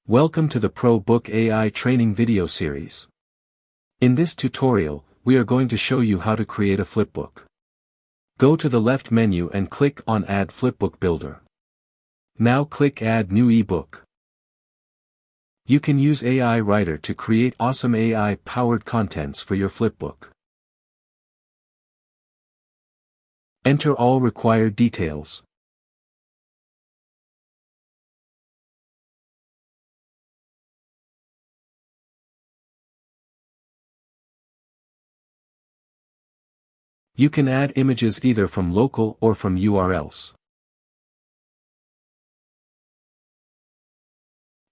Welcome to the ProBook AI training video series. In this tutorial, we are going to show you how to create a flipbook. Go to the left menu and click on Add Flipbook Builder. Now click Add New eBook. You can use AI Writer to create awesome AI-powered contents for your flipbook. Enter all required details. You can add images either from local or from URLs.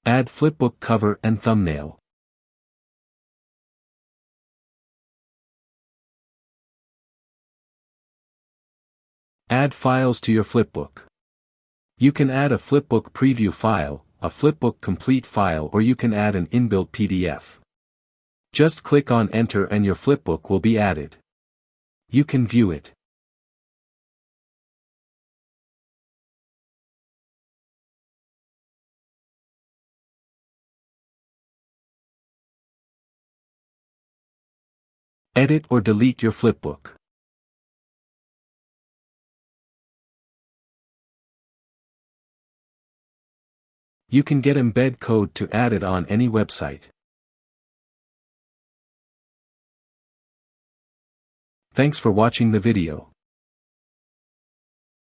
Add flipbook cover and thumbnail. Add files to your flipbook. You can add a flipbook preview file, a flipbook complete file, or you can add an inbuilt PDF. Just click on Enter and your flipbook will be added. You can view it. Edit or delete your flipbook. You can get embed code to add it on any website. Thanks for watching the video.